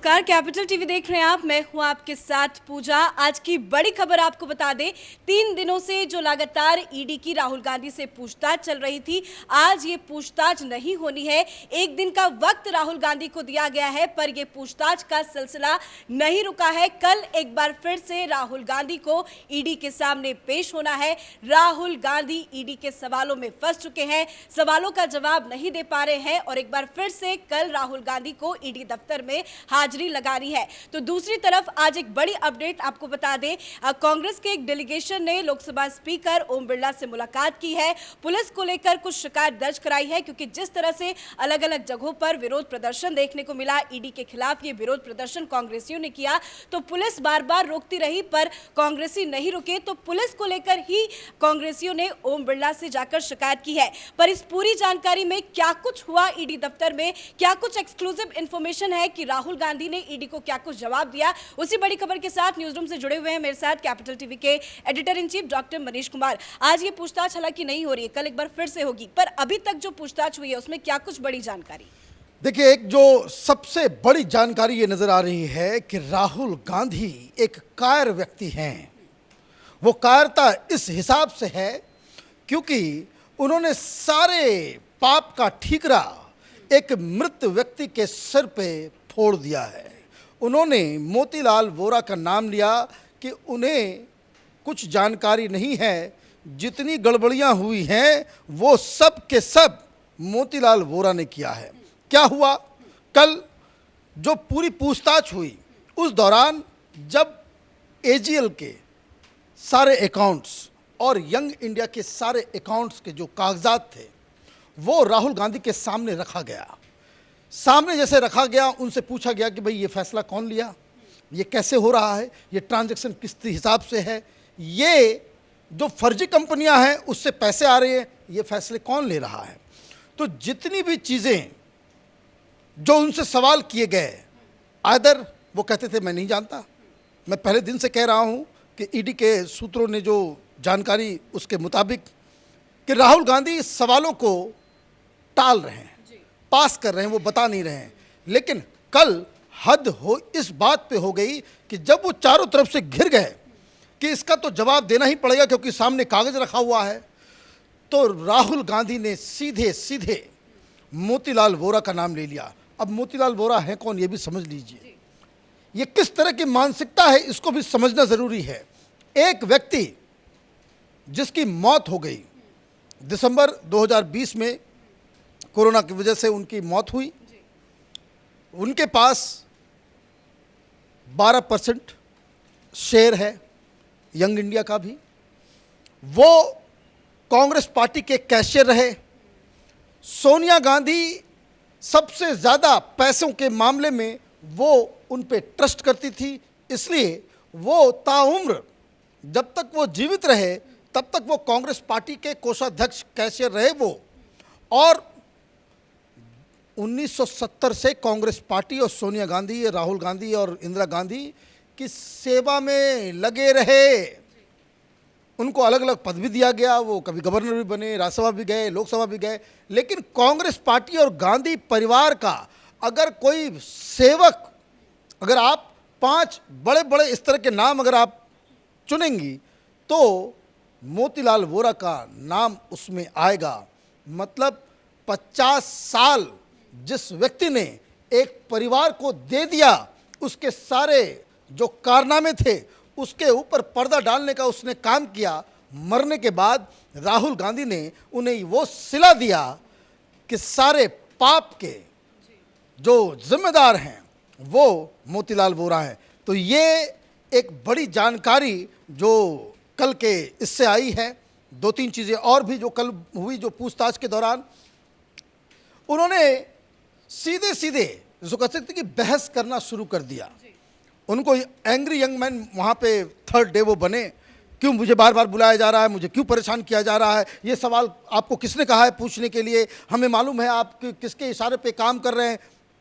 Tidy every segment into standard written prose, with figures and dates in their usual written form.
नमस्कार, capital TV देख रहे हैं आप। मैं हूं आपके साथ पूजा। आज की बड़ी खबर आपको बता दें, 3 दिनों से जो लगातार ईडी की राहुल गांधी से पूछताछ चल रही थी, आज ये पूछताछ नहीं होनी है। एक दिन का वक्त राहुल गांधी को दिया गया है, पर ये पूछताछ का सिलसिला नहीं रुका है। कल एक बार फिर से राहुल गांधी को ईडी के सामने पेश होना है। राहुल गांधी ईडी के सवालों में फंस चुके हैं, सवालों का जवाब नहीं दे पा रहे हैं और एक बार फिर से कल राहुल गांधी को ईडी दफ्तर में हाजिरी लगानी है। तो दूसरी तरफ आज एक बड़ी अपडेट आपको बता दें, कांग्रेस के एक डेलीगेशन ने लोकसभा स्पीकर ओम बिरला से मुलाकात की है। पुलिस को लेकर कुछ शिकायत दर्ज कराई है, क्योंकि जिस तरह से अलग अलग जगहों पर विरोध प्रदर्शन देखने को मिला, ईडी के खिलाफ ये विरोध प्रदर्शन कांग्रेसियों ने किया, तो पुलिस बार बार रोकती रही पर कांग्रेसी नहीं रुके। तो पुलिस को लेकर ही कांग्रेसियों ने ओम बिरला से जाकर शिकायत की है। पर इस पूरी जानकारी में क्या कुछ हुआ ईडी दफ्तर में, क्या कुछ एक्सक्लूसिव इंफॉर्मेशन है कि राहुल गांधी ने ईडी को क्या कुछ जवाब दिया, उसी बड़ी खबर के साथ न्यूज रूम से जुड़े हुए हैं मेरे साथ कैपिटल टीवी के editor in chief doctor Manish Kumar. आज ये पूछताछ हालांकि नहीं हो रही है, कल एक बार फिर से होगी, पर अभी तक जो पूछताछ हुई है उसमें क्या कुछ बड़ी जानकारी? देखिए, एक जो सबसे बड़ी जानकारी ये नजर आ रही है कि राहुल गांधी एक कायर व्यक्ति हैं। वो कायरता इस हिसाब से है क्योंकि उन्होंने सारे पाप का ठीकरा एक मृत व्यक्ति के सिर पे फोड़ दिया है। उन्होंने मोतीलाल वोरा का नाम लिया कि उन्हें कुछ जानकारी नहीं है, जितनी गड़बड़ियां हुई हैं वो सब के सब मोतीलाल वोरा ने किया है। क्या हुआ, कल जो पूरी पूछताछ हुई उस दौरान जब एजीएल के सारे अकाउंट्स और यंग इंडिया के सारे अकाउंट्स के जो कागजात थे वो राहुल गांधी के सामने रखा गया। सामने जैसे रखा गया, उनसे पूछा गया कि भाई ये फैसला कौन लिया, ये कैसे हो रहा है, ये ट्रांजैक्शन किस हिसाब से है, ये जो फर्जी कंपनियां हैं उससे पैसे आ रहे हैं, ये फैसले कौन ले रहा है। तो जितनी भी चीज़ें जो उनसे सवाल किए गए, आदर वो कहते थे मैं नहीं जानता। मैं पहले दिन से कह रहा हूँ कि ईडी के सूत्रों ने जो जानकारी उसके मुताबिक कि राहुल गांधी इस सवालों को टाल रहे हैं, पास कर रहे हैं, वो बता नहीं रहे हैं। लेकिन कल हद हो इस बात पे हो गई कि जब वो चारों तरफ से घिर गए कि इसका तो जवाब देना ही पड़ेगा क्योंकि सामने कागज रखा हुआ है, तो राहुल गांधी ने सीधे सीधे मोतीलाल वोरा का नाम ले लिया। अब मोतीलाल वोरा है कौन, ये भी समझ लीजिए। ये किस तरह की मानसिकता है इसको भी समझना जरूरी है। एक व्यक्ति जिसकी मौत हो गई दिसंबर 2020 में, कोरोना की वजह से उनकी मौत हुई, उनके पास 12% शेयर है यंग इंडिया का भी। वो कांग्रेस पार्टी के कैशियर रहे। सोनिया गांधी सबसे ज़्यादा पैसों के मामले में वो उन पे ट्रस्ट करती थी, इसलिए वो ताउम्र जब तक वो जीवित रहे तब तक वो कांग्रेस पार्टी के कोषाध्यक्ष कैशियर रहे वो। और 1970 से कांग्रेस पार्टी और सोनिया गांधी, राहुल गांधी और इंदिरा गांधी की सेवा में लगे रहे। उनको अलग अलग पद भी दिया गया, वो कभी गवर्नर भी बने, राज्यसभा भी गए, लोकसभा भी गए। लेकिन कांग्रेस पार्टी और गांधी परिवार का अगर कोई सेवक, अगर आप 5 बड़े बड़े इस तरह के नाम अगर आप चुनेंगी तो मोतीलाल वोरा का नाम उसमें आएगा। मतलब 50 साल जिस व्यक्ति ने एक परिवार को दे दिया, उसके सारे जो कारनामे थे उसके ऊपर पर्दा डालने का उसने काम किया। मरने के बाद राहुल गांधी ने उन्हें वो सिला दिया कि सारे पाप के जो जिम्मेदार हैं वो मोतीलाल वोरा हैं। तो ये एक बड़ी जानकारी जो कल के इससे आई है। 2-3 चीज़ें और भी जो कल हुई, जो पूछताछ के दौरान उन्होंने सीधे सीधे जो कह सकते कि बहस करना शुरू कर दिया। उनको एंग्री यंग मैन वहाँ पे 3rd डे वो बने, क्यों मुझे बार बार बुलाया जा रहा है, मुझे क्यों परेशान किया जा रहा है, ये सवाल आपको किसने कहा है पूछने के लिए, हमें मालूम है आप किसके इशारे पे काम कर रहे हैं।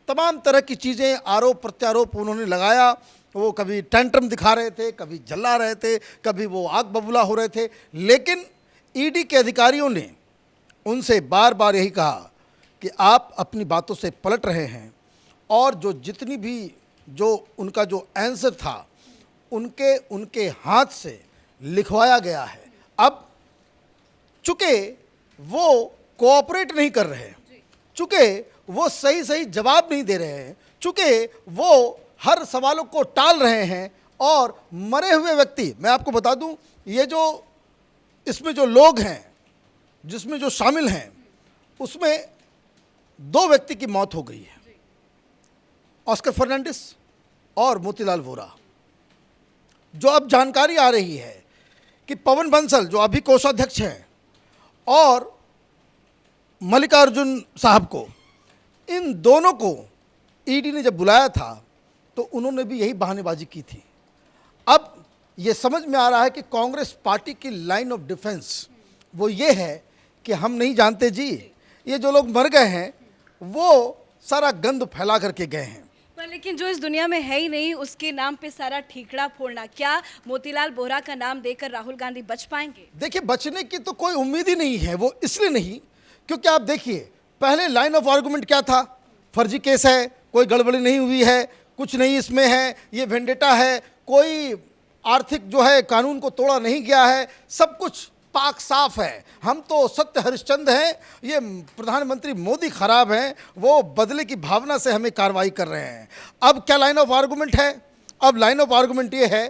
तमाम तरह की चीज़ें, आरोप प्रत्यारोप उन्होंने लगाया। वो कभी टेंट्रम दिखा रहे थे, कभी जल्ला रहे थे, कभी वो आग बबूला हो रहे थे। लेकिन ईडी के अधिकारियों ने उनसे बार बार यही कहा कि आप अपनी बातों से पलट रहे हैं और जो जितनी भी जो उनका जो आंसर था उनके उनके हाथ से लिखवाया गया है। अब चूंकि वो कोऑपरेट नहीं कर रहे हैं, चूंकि वो सही सही जवाब नहीं दे रहे हैं, चूंकि वो हर सवालों को टाल रहे हैं और मरे हुए व्यक्ति, मैं आपको बता दूं, ये जो इसमें जो लोग हैं, जिसमें जो शामिल हैं, उसमें 2 व्यक्ति की मौत हो गई है, ऑस्कर फर्नांडिस और मोतीलाल वोरा। जो अब जानकारी आ रही है कि पवन बंसल जो अभी कोषाध्यक्ष हैं और मल्लिकार्जुन साहब को, इन दोनों को ईडी ने जब बुलाया था तो उन्होंने भी यही बहानेबाजी की थी। अब ये समझ में आ रहा है कि कांग्रेस पार्टी की लाइन ऑफ डिफेंस वो ये है कि हम नहीं जानते जी, ये जो लोग मर गए हैं वो सारा गंद फैला करके गए हैं। पर लेकिन जो इस दुनिया में है ही नहीं उसके नाम पे सारा ठीकरा फोड़ना, क्या मोतीलाल वोरा का नाम देकर राहुल गांधी बच पाएंगे? देखिए, बचने की तो कोई उम्मीद ही नहीं है। वो इसलिए नहीं क्योंकि आप देखिए पहले लाइन ऑफ आर्गुमेंट क्या था, फर्जी केस है, कोई गड़बड़ी नहीं हुई है, कुछ नहीं इसमें है, ये वेंडेटा है, कोई आर्थिक जो है कानून को तोड़ा नहीं गया है, सब कुछ पाक साफ है, हम तो सत्य हरिश्चंद्र हैं, ये प्रधानमंत्री मोदी खराब हैं, वो बदले की भावना से हमें कार्रवाई कर रहे हैं। अब क्या लाइन ऑफ आर्गुमेंट है? अब लाइन ऑफ आर्गुमेंट ये है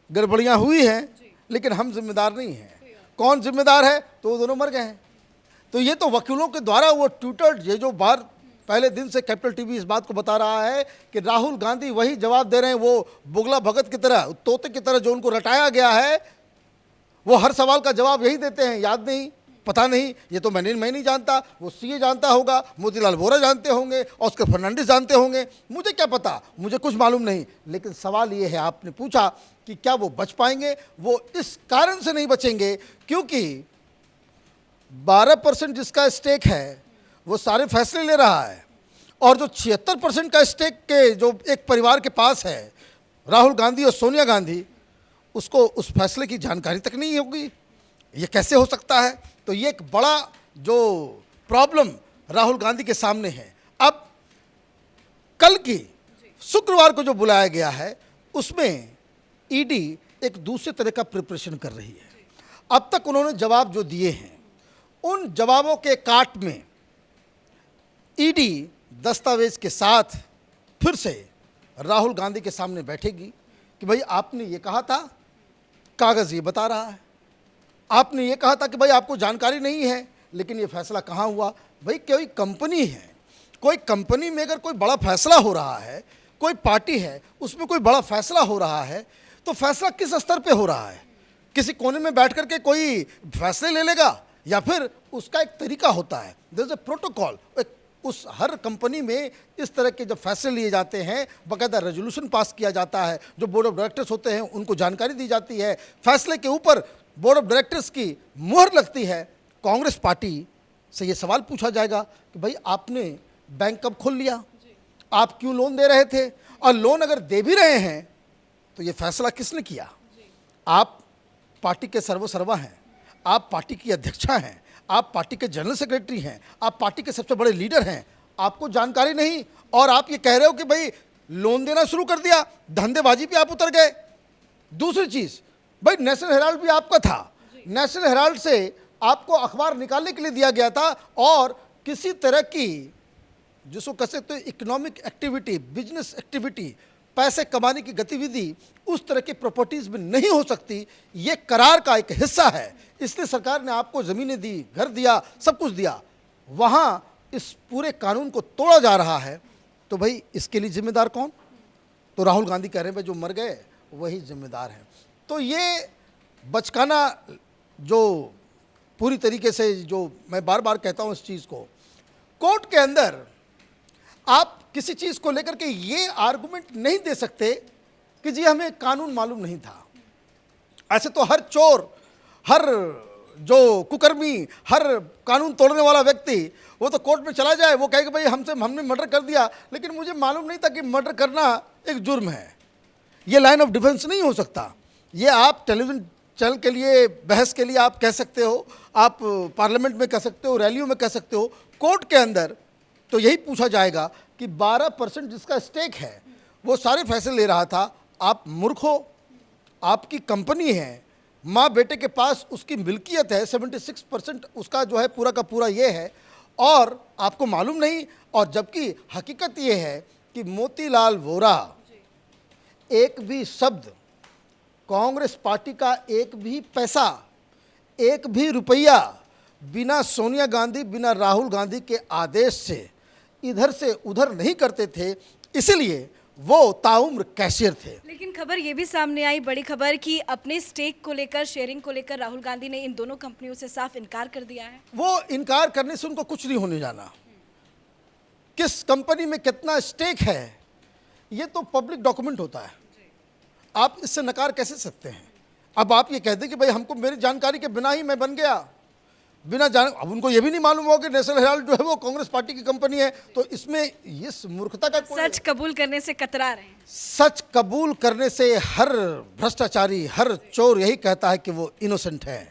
गड़बड़ियाँ हुई हैं लेकिन हम जिम्मेदार नहीं हैं। कौन जिम्मेदार है? तो वो दोनों मर गए हैं। तो ये तो वकीलों के द्वारा वो ट्विटर, ये जो बार पहले दिन से कैपिटल टीवी इस बात को बता रहा है कि राहुल गांधी वही जवाब दे रहे हैं, वो बुगला भगत की तरह, तोते की तरह जो उनको रटाया गया है, वो हर सवाल का जवाब यही देते हैं, याद नहीं, पता नहीं, ये तो मैं नहीं जानता, वो सीए जानता होगा, मोतीलाल वोरा जानते होंगे, ऑस्कर फर्नांडिस जानते होंगे, मुझे क्या पता, मुझे कुछ मालूम नहीं। लेकिन सवाल ये है, आपने पूछा कि क्या वो बच पाएंगे? वो इस कारण से नहीं बचेंगे क्योंकि 12% जिसका स्टेक है वो सारे फैसले ले रहा है और जो 76% का स्टेक के जो एक परिवार के पास है, राहुल गांधी और सोनिया गांधी, उसको उस फैसले की जानकारी तक नहीं होगी। ये कैसे हो सकता है? तो ये एक बड़ा जो प्रॉब्लम राहुल गांधी के सामने है। अब कल की शुक्रवार को जो बुलाया गया है उसमें ईडी एक दूसरे तरह का प्रिपरेशन कर रही है। अब तक उन्होंने जवाब जो दिए हैं उन जवाबों के काट में ईडी दस्तावेज के साथ फिर से राहुल गांधी के सामने बैठेगी कि भाई आपने ये कहा था, कागज़ ये बता रहा है, आपने ये कहा था कि भाई आपको जानकारी नहीं है, लेकिन ये फैसला कहाँ हुआ? भाई कोई कंपनी है, कोई कंपनी में अगर कोई बड़ा फैसला हो रहा है, कोई पार्टी है उसमें कोई बड़ा फैसला हो रहा है, तो फैसला किस स्तर पे हो रहा है? किसी कोने में बैठ करके कोई फैसले ले लेगा या फिर उसका एक तरीका होता है, देयर इज अ प्रोटोकॉल। उस हर कंपनी में इस तरह के जब फैसले लिए जाते हैं, बाकायदा रेजोल्यूशन पास किया जाता है, जो बोर्ड ऑफ डायरेक्टर्स होते हैं उनको जानकारी दी जाती है, फैसले के ऊपर बोर्ड ऑफ डायरेक्टर्स की मुहर लगती है। कांग्रेस पार्टी से ये सवाल पूछा जाएगा कि भाई आपने बैंक कब खोल लिया, आप क्यों लोन दे रहे थे, और लोन अगर दे भी रहे हैं तो ये फैसला किसने किया? आप पार्टी के सर्वसर्वा हैं, आप पार्टी की अध्यक्षा हैं, आप पार्टी के जनरल सेक्रेटरी हैं, आप पार्टी के सबसे बड़े लीडर हैं, आपको जानकारी नहीं और आप ये कह रहे हो कि भाई लोन देना शुरू कर दिया, धंधेबाजी पे आप उतर गए। दूसरी चीज़, भाई नेशनल हेराल्ड भी आपका था, नेशनल हेराल्ड से आपको अखबार निकालने के लिए दिया गया था और किसी तरह की जिसको कह सकते हो इकोनॉमिक एक्टिविटी, बिजनेस एक्टिविटी, पैसे कमाने की गतिविधि उस तरह की प्रॉपर्टीज़ में नहीं हो सकती, ये करार का एक हिस्सा है। इसलिए सरकार ने आपको ज़मीनें दी, घर दिया, सब कुछ दिया, वहाँ इस पूरे कानून को तोड़ा जा रहा है। तो भाई इसके लिए जिम्मेदार कौन? तो राहुल गांधी कह रहे हैं भाई जो मर गए वही जिम्मेदार हैं। तो ये बचकाना जो पूरी तरीके से, जो मैं बार बार कहता हूँ इस चीज़ को, कोर्ट के अंदर आप किसी चीज़ को लेकर के ये आर्गुमेंट नहीं दे सकते कि जी हमें कानून मालूम नहीं था। ऐसे तो हर चोर, हर जो कुकर्मी, हर कानून तोड़ने वाला व्यक्ति वो तो कोर्ट में चला जाए, वो कहे कि भाई हमने मर्डर कर दिया, लेकिन मुझे मालूम नहीं था कि मर्डर करना एक जुर्म है। ये लाइन ऑफ डिफेंस नहीं हो सकता। ये आप टेलीविज़न चैनल के लिए, बहस के लिए आप कह सकते हो, आप पार्लियामेंट में कह सकते हो, रैलियों में कह सकते हो। कोर्ट के अंदर तो यही पूछा जाएगा कि 12% जिसका स्टेक है वो सारे फैसले ले रहा था। आप मूर्ख हो, आपकी कंपनी है, माँ बेटे के पास उसकी मिल्कियत है, 76% उसका जो है पूरा का पूरा ये है, और आपको मालूम नहीं। और जबकि हकीकत ये है कि मोतीलाल वोरा एक भी शब्द कांग्रेस पार्टी का, एक भी पैसा, एक भी रुपया बिना सोनिया गांधी, बिना राहुल गांधी के आदेश से इधर से उधर नहीं करते थे, इसलिए वो ताउम्र कैशियर थे। लेकिन खबर ये भी सामने आई, बड़ी खबर, कि अपने स्टेक को लेकर, शेयरिंग को लेकर राहुल गांधी ने इन दोनों कंपनियों से साफ इनकार कर दिया है। वो इनकार करने से उनको कुछ नहीं होने जाना। किस कंपनी में कितना स्टेक है ये तो पब्लिक डॉक्यूमेंट होता है, आप इससे नकार कैसे सकते हैं। अब आप ये कह दें कि भाई हमको मेरी जानकारी के बिना ही मैं बन गया, बिना जान, अब उनको ये भी नहीं मालूम होगा कि नेशनल हेराल्ड जो है वो कांग्रेस पार्टी की कंपनी है, तो इसमें इस मूर्खता का कोई, सच कबूल करने से कतरा रहे हैं। सच कबूल करने से हर भ्रष्टाचारी, हर चोर यही कहता है कि वो इनोसेंट है,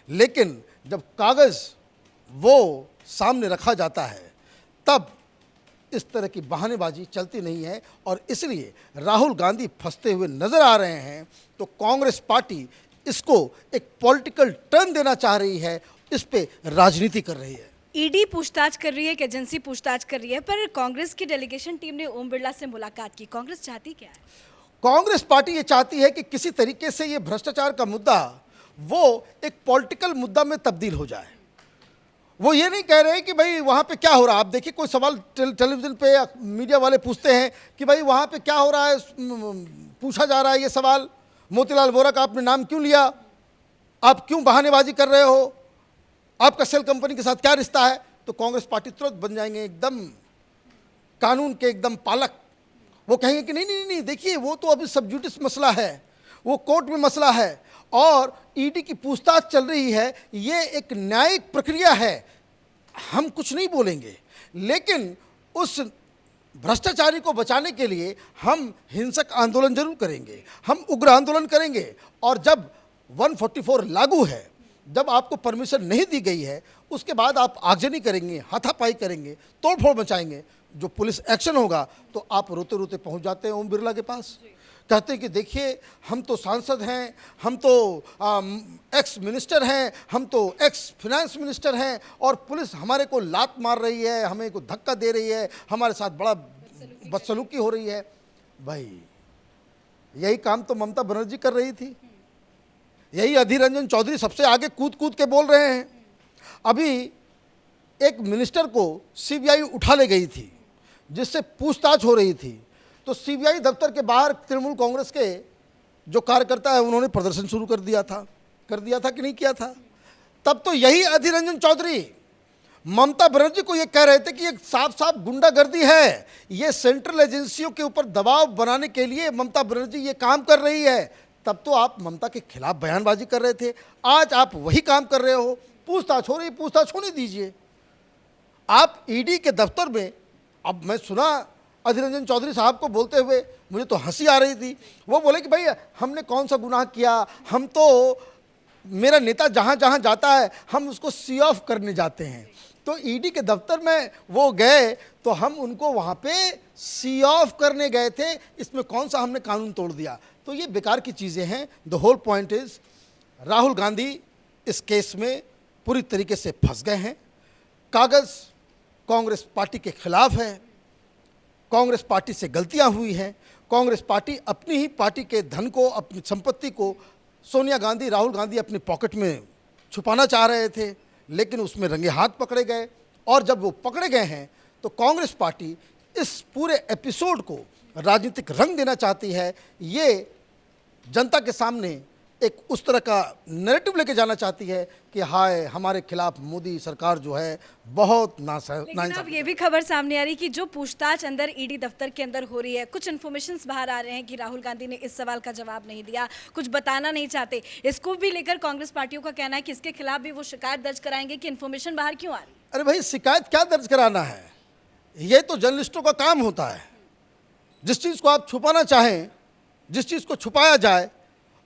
लेकिन जब कागज वो सामने रखा जाता है तब इस तरह की बहानेबाजी चलती नहीं है। और इसलिए राहुल गांधी फंसते हुए नजर आ रहे हैं, तो कांग्रेस पार्टी इसको एक पॉलिटिकल टर्न देना चाह रही है, इस पे राजनीति कर रही है। ईडी पूछताछ कर रही है, एक एजेंसी पूछताछ कर रही है, पर कांग्रेस की डेलीगेशन टीम ने ओम बिरला से मुलाकात की। कांग्रेस चाहती क्या है? कांग्रेस पार्टी ये चाहती है कि किसी तरीके से ये भ्रष्टाचार का मुद्दा वो एक पॉलिटिकल मुद्दा में तब्दील हो जाए। वो ये नहीं कह रहे कि भाई वहाँ पे क्या हो रहा है। आप देखिए, कोई सवाल टेलीविजन पे या मीडिया वाले पूछते हैं कि भाई वहाँ पे क्या हो रहा है, पूछा जा रहा है ये सवाल, मोतीलाल वोरा का आपने नाम क्यों लिया, आप क्यों बहानेबाजी कर रहे हो, आपका सेल कंपनी के साथ क्या रिश्ता है, तो कांग्रेस पार्टी तुरंत बन जाएंगे एकदम कानून के एकदम पालक। वो कहेंगे कि नहीं नहीं नहीं, देखिए वो तो अभी सब जुडिस मसला है, वो कोर्ट में मसला है, और ईडी की पूछताछ चल रही है, ये एक न्यायिक प्रक्रिया है, हम कुछ नहीं बोलेंगे। लेकिन उस भ्रष्टाचारी को बचाने के लिए हम हिंसक आंदोलन जरूर करेंगे, हम उग्र आंदोलन करेंगे। और जब 144 लागू है, जब आपको परमिशन नहीं दी गई है, उसके बाद आप आगजनी करेंगे, हाथापाई करेंगे, तोड़फोड़ मचाएंगे, जो पुलिस एक्शन होगा तो आप रोते रोते पहुंच जाते हैं ओम बिरला के पास, कहते हैं कि देखिए हम तो सांसद हैं, हम तो एक्स मिनिस्टर हैं, हम तो एक्स फिनेंस मिनिस्टर हैं, और पुलिस हमारे को लात मार रही है, हमें को धक्का दे रही है, हमारे साथ बड़ा बदसलूकी हो रही है। भाई यही काम तो ममता बनर्जी कर रही थी, यही अधीर रंजन चौधरी सबसे आगे कूद कूद के बोल रहे हैं। अभी एक मिनिस्टर को सीबीआई उठा ले गई थी, जिससे पूछताछ हो रही थी, तो सीबीआई दफ्तर के बाहर तृणमूल कांग्रेस के जो कार्यकर्ता है उन्होंने प्रदर्शन शुरू कर दिया था कि नहीं किया था। तब तो यही अधीर रंजन चौधरी ममता बनर्जी को ये कह रहे थे कि ये साफ साफ गुंडागर्दी है, ये सेंट्रल एजेंसियों के ऊपर दबाव बनाने के लिए ममता बनर्जी ये काम कर रही है। तब तो आप ममता के खिलाफ बयानबाजी कर रहे थे, आज आप वही काम कर रहे हो। पूछताछ हो रही, पूछताछ होने दीजिए। आप ईडी के दफ्तर में, अब मैं सुना अधीर रंजन चौधरी साहब को बोलते हुए, मुझे तो हंसी आ रही थी। वो बोले कि भाई हमने कौन सा गुनाह किया, हम तो, मेरा नेता जहाँ जहाँ जाता है हम उसको सी ऑफ करने जाते हैं। तो ईडी के दफ्तर में वो गए तो हम उनको वहाँ पे सी ऑफ करने गए थे, इसमें कौन सा हमने कानून तोड़ दिया। तो ये बेकार की चीज़ें हैं। The whole point is, Rahul Gandhi इस केस में पूरी तरीके से फंस गए हैं। कागज़ कांग्रेस पार्टी के खिलाफ है, कांग्रेस पार्टी से गलतियां हुई हैं, कांग्रेस पार्टी अपनी ही पार्टी के धन को, अपनी संपत्ति को सोनिया गांधी, राहुल गांधी अपनी पॉकेट में छुपाना चाह रहे थे, लेकिन उसमें रंगे हाथ पकड़े गए। और जब वो पकड़े गए हैं तो कांग्रेस पार्टी इस पूरे एपिसोड को राजनीतिक रंग देना चाहती है। ये जनता के सामने एक उस तरह का नैरेटिव लेके जाना चाहती है कि हाय हमारे खिलाफ मोदी सरकार जो है बहुत लेकिन अब ये भी खबर सामने आ रही कि जो पूछताछ अंदर ईडी दफ्तर के अंदर हो रही है, कुछ इन्फॉर्मेशंस बाहर आ रहे हैं कि राहुल गांधी ने इस सवाल का जवाब नहीं दिया, कुछ बताना नहीं चाहते। इसको भी लेकर कांग्रेस पार्टियों का कहना है कि इसके खिलाफ भी वो शिकायत दर्ज कराएंगे कि इन्फॉर्मेशन बाहर क्यों आ रही। अरे भाई, शिकायत क्या दर्ज कराना है, ये तो जर्नलिस्टों का काम होता है। जिस चीज़ को आप छुपाना चाहें, जिस चीज़ को छुपाया जाए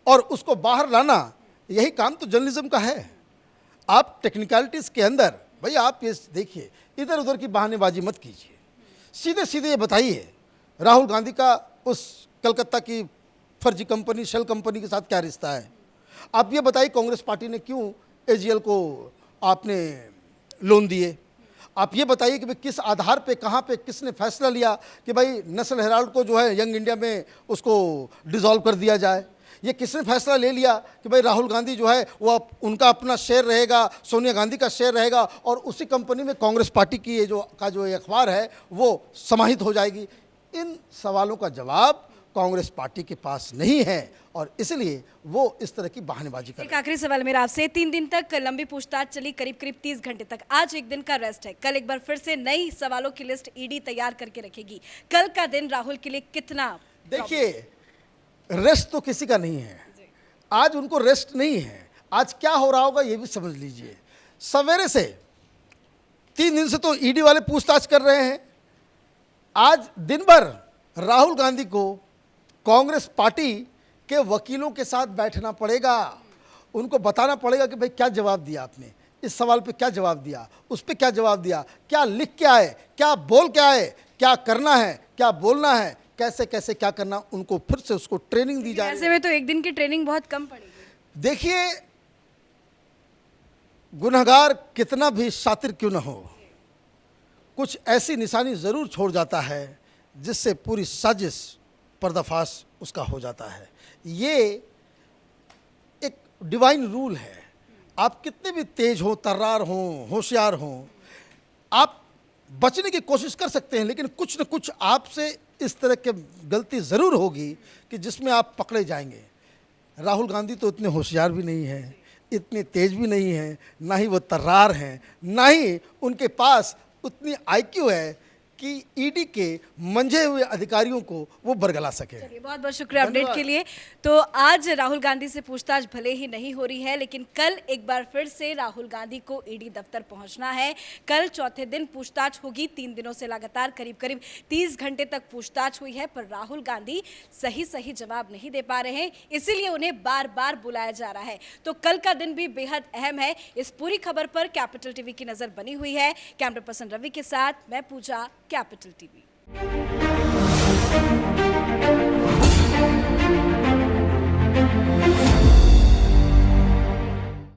और उसको बाहर लाना, यही काम तो जर्नलिज्म का है। आप टेक्निकलिटीज़ के अंदर, भाई आप ये देखिए, इधर उधर की बहानेबाजी मत कीजिए, सीधे सीधे ये बताइए राहुल गांधी का उस कलकत्ता की फर्जी कंपनी शेल कंपनी के साथ क्या रिश्ता है? आप ये बताइए कांग्रेस पार्टी ने क्यों एजीएल को आपने लोन दिए? आप ये बताइए कि भाई किस आधार पे, कहाँ पे, किसने फैसला लिया कि भाई नेशनल हेराल्ड को जो है यंग इंडिया में उसको डिसॉल्व कर दिया जाए? ये किसने फैसला ले लिया कि भाई राहुल गांधी जो है वो उनका अपना शेयर रहेगा, सोनिया गांधी का शेयर रहेगा और उसी कंपनी में कांग्रेस पार्टी की ये जो ये अखबार है वो समाहित हो जाएगी? इन सवालों का जवाब कांग्रेस पार्टी के पास नहीं है और इसलिए वो इस तरह की बहानेबाजी कर एक आखिरी सवाल मेरा आपसे, 3 दिन तक लंबी पूछताछ चली, करीब करीब 30 घंटे तक। आज एक दिन का रेस्ट है, कल एक बार फिर से नई सवालों की लिस्ट ईडी तैयार करके रखेगी। कल का दिन राहुल के लिए कितना? देखिए, रेस्ट तो किसी का नहीं है, आज उनको रेस्ट नहीं है। आज क्या हो रहा होगा ये भी समझ लीजिए। सवेरे से 3 दिन से तो ईडी वाले पूछताछ कर रहे हैं। आज दिन भर राहुल गांधी को कांग्रेस पार्टी के वकीलों के साथ बैठना पड़ेगा, उनको बताना पड़ेगा कि भाई क्या जवाब दिया आपने, इस सवाल पे क्या जवाब दिया, उस पे क्या जवाब दिया, क्या लिख के आए, क्या बोल के आए, क्या करना है, क्या बोलना है, कैसे कैसे क्या करना, उनको फिर से उसको ट्रेनिंग दी जाए। ऐसे में तो एक दिन की ट्रेनिंग बहुत कम पड़ेगी। देखिए, गुनहगार कितना भी शातिर क्यों न हो, कुछ ऐसी निशानी ज़रूर छोड़ जाता है जिससे पूरी साजिश पर्दाफाश उसका हो जाता है। ये एक डिवाइन रूल है। आप कितने भी तेज हो, तर्रार हो, होशियार हो, आप बचने की कोशिश कर सकते हैं, लेकिन कुछ न कुछ आपसे इस तरह की गलती ज़रूर होगी कि जिसमें आप पकड़े जाएंगे। राहुल गांधी तो इतने होशियार भी नहीं हैं, इतने तेज भी नहीं हैं, ना ही वो तर्रार हैं, ना ही उनके पास उतनी आईक्यू है कि ईडी के मंझे हुए अधिकारियों को वो बरगला सके। चलिए, बहुत बहुत शुक्रिया अपडेट के लिए। तो आज राहुल गांधी से पूछताछ भले ही नहीं हो रही है, लेकिन कल एक बार फिर से राहुल गांधी को ईडी दफ्तर पहुंचना है। कल चौथे दिन पूछताछ होगी। 3 दिनों से लगातार करीब करीब 30 घंटे तक पूछताछ हुई है, पर राहुल गांधी सही जवाब नहीं दे पा रहे हैं, इसीलिए उन्हें बार बार बुलाया जा रहा है। तो कल का दिन भी बेहद अहम है। इस पूरी खबर पर कैपिटल टीवी की नजर बनी हुई है। कैमरा पर्सन रवि के साथ मैं पूजा, कैपिटल टीवी।